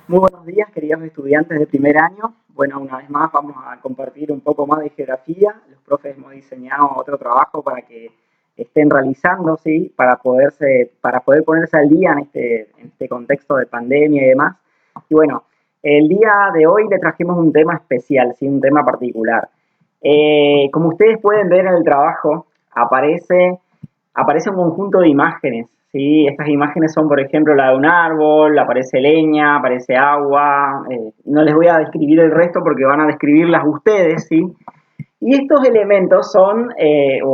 Muy buenos días, queridos estudiantes de primer año. Bueno, una vez más vamos a compartir un poco más de geografía. Los profes hemos diseñado otro trabajo para que estén realizando, ¿sí? Para poder ponerse al día en este contexto de pandemia y demás. Y bueno, el día de hoy le trajimos un tema especial, ¿sí? Un tema particular. Como ustedes pueden ver en el trabajo, aparece un conjunto de imágenes, ¿sí? Estas imágenes son, por ejemplo, la de un árbol, aparece leña, aparece agua. No les voy a describir el resto porque van a describirlas ustedes, ¿sí? Y estos elementos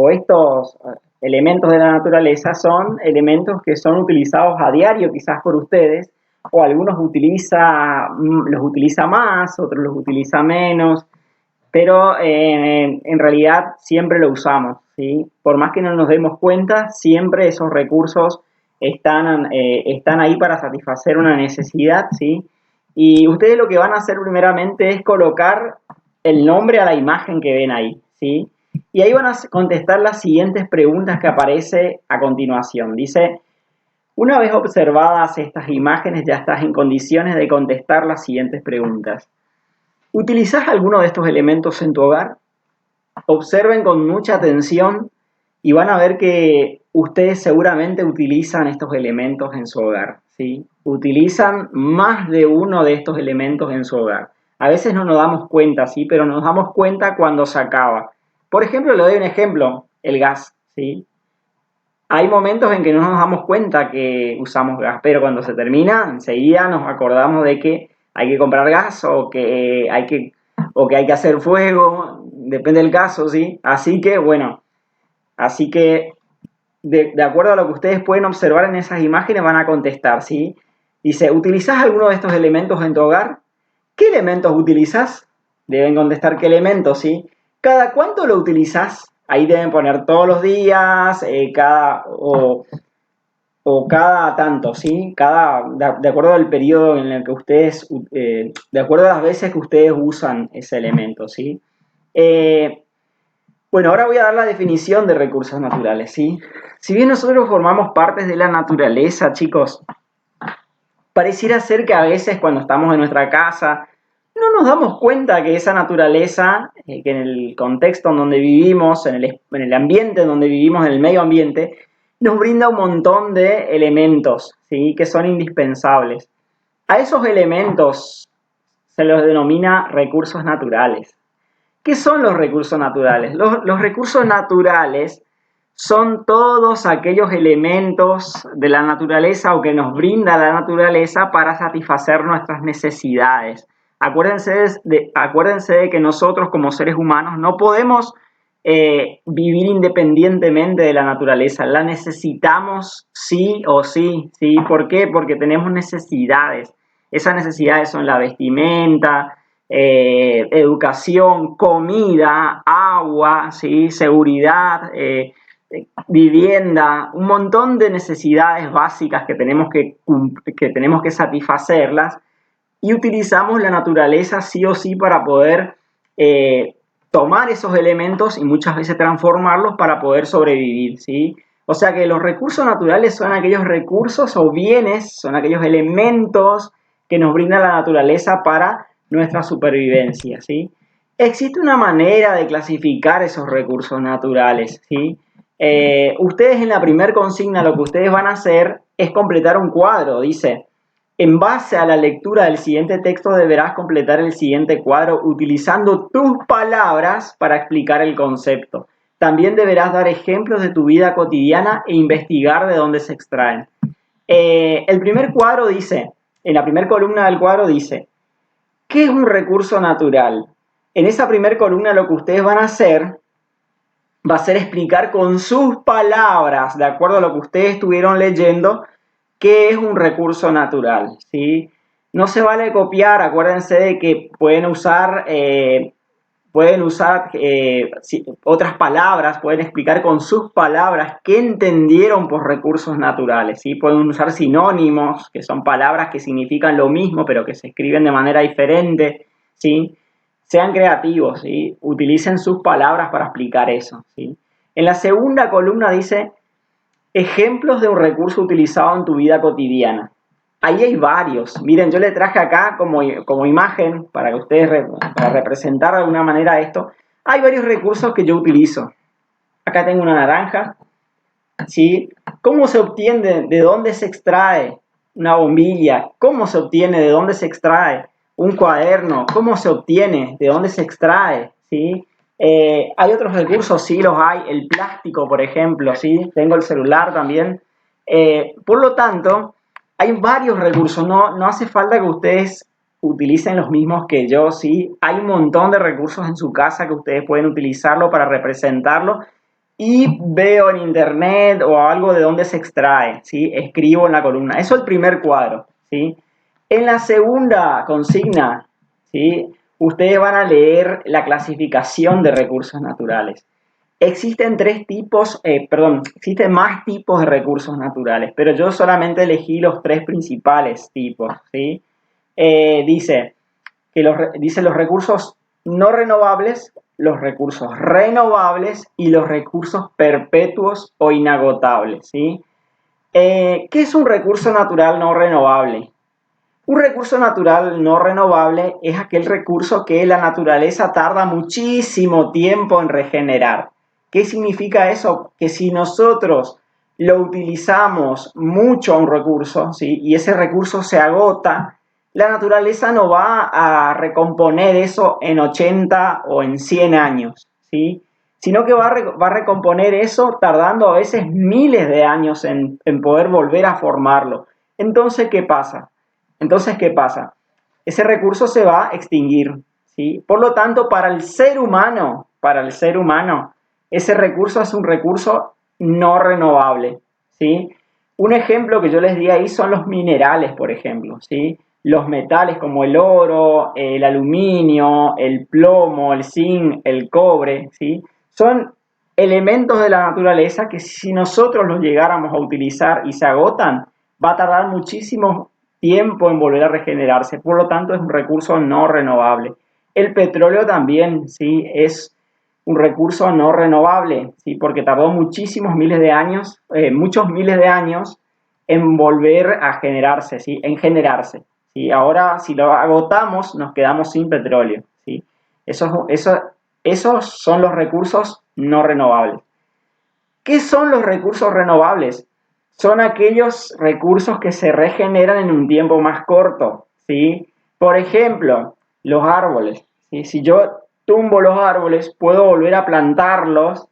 estos elementos de la naturaleza son elementos que son utilizados a diario quizás por ustedes, o algunos los utiliza más, otros los utiliza menos, pero en realidad siempre lo usamos, ¿sí? Por más que no nos demos cuenta, siempre esos recursos están ahí para satisfacer una necesidad, ¿sí? Y ustedes lo que van a hacer primeramente es colocar el nombre a la imagen que ven ahí, ¿sí? Y ahí van a contestar las siguientes preguntas que aparece a continuación. Dice, una vez observadas estas imágenes, ya estás en condiciones de contestar las siguientes preguntas. ¿Utilizás alguno de estos elementos en tu hogar? Observen con mucha atención y van a ver que ustedes seguramente utilizan estos elementos en su hogar, ¿sí? Utilizan más de uno de estos elementos en su hogar. A veces no nos damos cuenta, ¿sí? Pero nos damos cuenta cuando se acaba. Por ejemplo, le doy un ejemplo, el gas, ¿sí? Hay momentos en que no nos damos cuenta que usamos gas, pero cuando se termina, enseguida nos acordamos de que hay que comprar gas o que hay que hacer fuego, depende del caso, ¿sí? Así que, bueno, de acuerdo a lo que ustedes pueden observar en esas imágenes van a contestar, ¿sí? Dice, ¿utilizás alguno de estos elementos en tu hogar? ¿Qué elementos utilizas? Deben contestar qué elementos, ¿sí? ¿Cada cuánto lo utilizas? Ahí deben poner todos los días, cada tanto, ¿sí? De acuerdo al periodo en el que ustedes, de acuerdo a las veces que ustedes usan ese elemento, ¿sí? Bueno, ahora voy a dar la definición de recursos naturales, ¿sí? Si bien nosotros formamos partes de la naturaleza, chicos, pareciera ser que a veces cuando estamos en nuestra casa no nos damos cuenta que esa naturaleza, que en el contexto en donde vivimos, en el ambiente en donde vivimos, en el medio ambiente, nos brinda un montón de elementos, ¿sí? Que son indispensables. A esos elementos se los denomina recursos naturales. ¿Qué son los recursos naturales? Los recursos naturales son todos aquellos elementos de la naturaleza o que nos brinda la naturaleza para satisfacer nuestras necesidades. Acuérdense de que nosotros como seres humanos no podemos vivir independientemente de la naturaleza. La necesitamos sí o sí, ¿sí? ¿Por qué? Porque tenemos necesidades. Esas necesidades son la vestimenta, educación, comida, agua, ¿sí? Seguridad, vivienda, un montón de necesidades básicas que tenemos que satisfacerlas, y utilizamos la naturaleza sí o sí para poder tomar esos elementos y muchas veces transformarlos para poder sobrevivir, ¿sí? O sea que los recursos naturales son aquellos recursos o bienes, son aquellos elementos que nos brinda la naturaleza para nuestra supervivencia, ¿sí? Existe una manera de clasificar esos recursos naturales, ¿sí? Ustedes en la primer consigna lo que ustedes van a hacer es completar un cuadro. Dice, en base a la lectura del siguiente texto deberás completar el siguiente cuadro utilizando tus palabras para explicar el concepto. También deberás dar ejemplos de tu vida cotidiana e investigar de dónde se extraen. El primer cuadro dice, en la primera columna del cuadro dice, ¿qué es un recurso natural? En esa primera columna lo que ustedes van a hacer va a ser explicar con sus palabras, de acuerdo a lo que ustedes estuvieron leyendo, qué es un recurso natural, ¿sí? No se vale copiar, acuérdense de que pueden usar otras palabras, pueden explicar con sus palabras qué entendieron por recursos naturales, ¿sí? Pueden usar sinónimos, que son palabras que significan lo mismo, pero que se escriben de manera diferente, ¿sí? Sean creativos, ¿sí? Utilicen sus palabras para explicar eso, ¿sí? En la segunda columna dice ejemplos de un recurso utilizado en tu vida cotidiana. Ahí hay varios. Miren, yo le traje acá como imagen para que ustedes, para representar de alguna manera esto. Hay varios recursos que yo utilizo. Acá tengo una naranja, ¿sí? ¿Cómo se obtiene? ¿De dónde se extrae una bombilla? ¿Cómo se obtiene? ¿De dónde se extrae un cuaderno? ¿Cómo se obtiene? ¿De dónde se extrae? ¿Sí? Hay otros recursos, sí los hay. El plástico, por ejemplo, ¿sí? Tengo el celular también. Por lo tanto, hay varios recursos. No hace falta que ustedes utilicen los mismos que yo, ¿sí? Hay un montón de recursos en su casa que ustedes pueden utilizarlo para representarlo y veo en internet o algo de dónde se extrae, ¿sí? Escribo en la columna. Eso es el primer cuadro, ¿sí? En la segunda consigna, ¿sí? Ustedes van a leer la clasificación de recursos naturales. Existen existen más tipos de recursos naturales, pero yo solamente elegí los tres principales tipos, ¿sí? Dice dice los recursos no renovables, los recursos renovables y los recursos perpetuos o inagotables, ¿sí? ¿Qué es un recurso natural no renovable? Un recurso natural no renovable es aquel recurso que la naturaleza tarda muchísimo tiempo en regenerar. ¿Qué significa eso? Que si nosotros lo utilizamos mucho a un recurso, ¿sí? Y ese recurso se agota, la naturaleza no va a recomponer eso en 80 o en 100 años, ¿sí? Sino que va a recomponer eso tardando a veces miles de años en poder volver a formarlo. Entonces, ¿qué pasa? Ese recurso se va a extinguir, ¿sí? Por lo tanto, para el ser humano, ese recurso es un recurso no renovable, ¿sí? Un ejemplo que yo les di ahí son los minerales, por ejemplo, ¿sí? Los metales como el oro, el aluminio, el plomo, el zinc, el cobre, ¿sí? Son elementos de la naturaleza que si nosotros los llegáramos a utilizar y se agotan, va a tardar muchísimo tiempo en volver a regenerarse, por lo tanto es un recurso no renovable. El petróleo también, ¿sí? Es un recurso no renovable, ¿sí? Porque tardó muchísimos miles de años, muchos miles de años en volver a generarse, ¿sí? En generarse, ¿sí? Ahora, si lo agotamos, nos quedamos sin petróleo, ¿sí? Esos son los recursos no renovables. ¿Qué son los recursos renovables? Son aquellos recursos que se regeneran en un tiempo más corto, ¿sí? Por ejemplo, los árboles, ¿sí? Si yo tumbo los árboles, puedo volver a plantarlos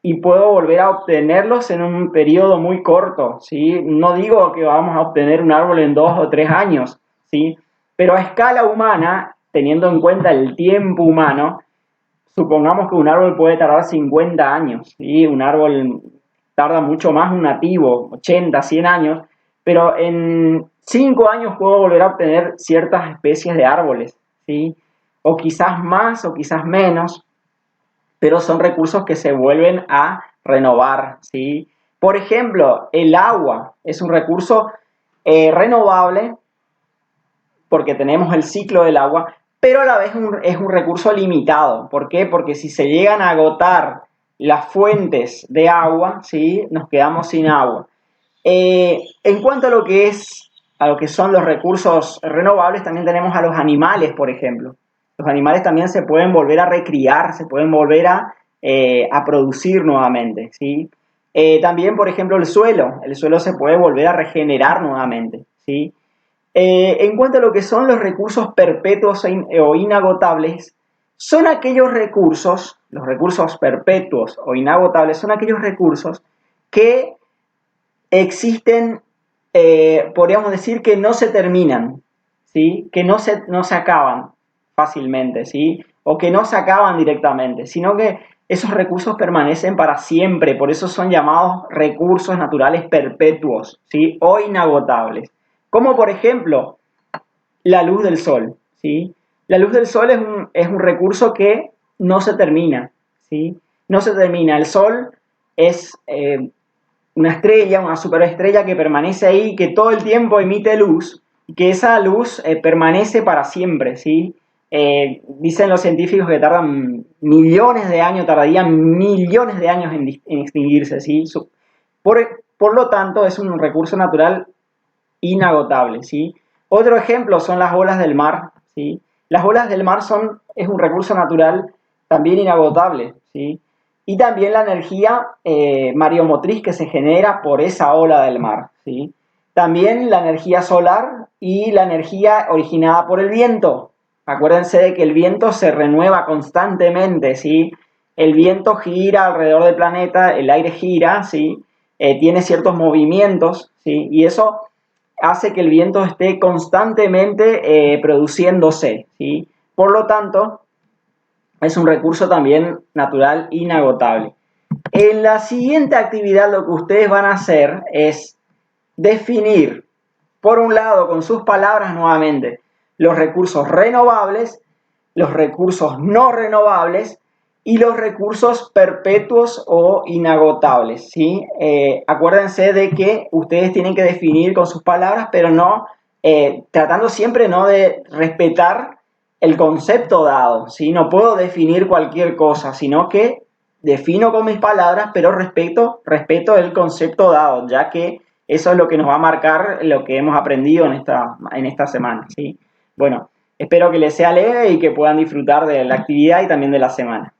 y puedo volver a obtenerlos en un periodo muy corto, ¿sí? No digo que vamos a obtener un árbol en 2 o 3 años, ¿sí? Pero a escala humana, teniendo en cuenta el tiempo humano, supongamos que un árbol puede tardar 50 años, ¿sí? Un árbol tarda mucho más, un nativo, 80, 100 años, pero en 5 años puedo volver a obtener ciertas especies de árboles, ¿sí? O quizás más o quizás menos, pero son recursos que se vuelven a renovar, ¿sí? Por ejemplo, el agua es un recurso renovable porque tenemos el ciclo del agua, pero a la vez es un recurso limitado. ¿Por qué? Porque si se llegan a agotar las fuentes de agua, ¿sí? Nos quedamos sin agua. En cuanto a lo que son los recursos renovables, también tenemos a los animales, por ejemplo. Los animales también se pueden volver a recriar, se pueden volver a producir nuevamente, ¿sí? También, por ejemplo, el suelo se puede volver a regenerar nuevamente, ¿sí? En cuanto a lo que son los recursos perpetuos o inagotables, son aquellos recursos, los recursos perpetuos o inagotables, son aquellos recursos que existen, podríamos decir que no se terminan, ¿sí? Que no se acaban fácilmente, ¿sí? O que no se acaban directamente, sino que esos recursos permanecen para siempre, por eso son llamados recursos naturales perpetuos, ¿sí? O inagotables. Como por ejemplo, la luz del sol, ¿sí? La luz del sol es un recurso que no se termina, ¿sí? No se termina. El sol es una estrella, una superestrella que permanece ahí, que todo el tiempo emite luz, y que esa luz permanece para siempre, ¿sí? Dicen los científicos que tardan millones de años, tardarían millones de años en extinguirse, ¿sí? Por lo tanto, es un recurso natural inagotable, ¿sí? Otro ejemplo son las olas del mar, ¿sí? Las olas del mar es un recurso natural también inagotable, ¿sí? Y también la energía mareomotriz que se genera por esa ola del mar, ¿sí? También la energía solar y la energía originada por el viento. Acuérdense de que el viento se renueva constantemente, ¿sí? El viento gira alrededor del planeta, el aire gira, ¿sí? Tiene ciertos movimientos, ¿sí? Y eso hace que el viento esté constantemente produciéndose, ¿sí? Por lo tanto, es un recurso también natural inagotable. En la siguiente actividad lo que ustedes van a hacer es definir, por un lado, con sus palabras nuevamente, los recursos renovables, los recursos no renovables y los recursos perpetuos o inagotables, ¿sí? Acuérdense de que ustedes tienen que definir con sus palabras, pero no, tratando siempre no de respetar el concepto dado, ¿sí? No puedo definir cualquier cosa, sino que defino con mis palabras, pero respeto el concepto dado, ya que eso es lo que nos va a marcar lo que hemos aprendido en esta semana, ¿sí? Bueno, espero que les sea leve y que puedan disfrutar de la actividad y también de la semana.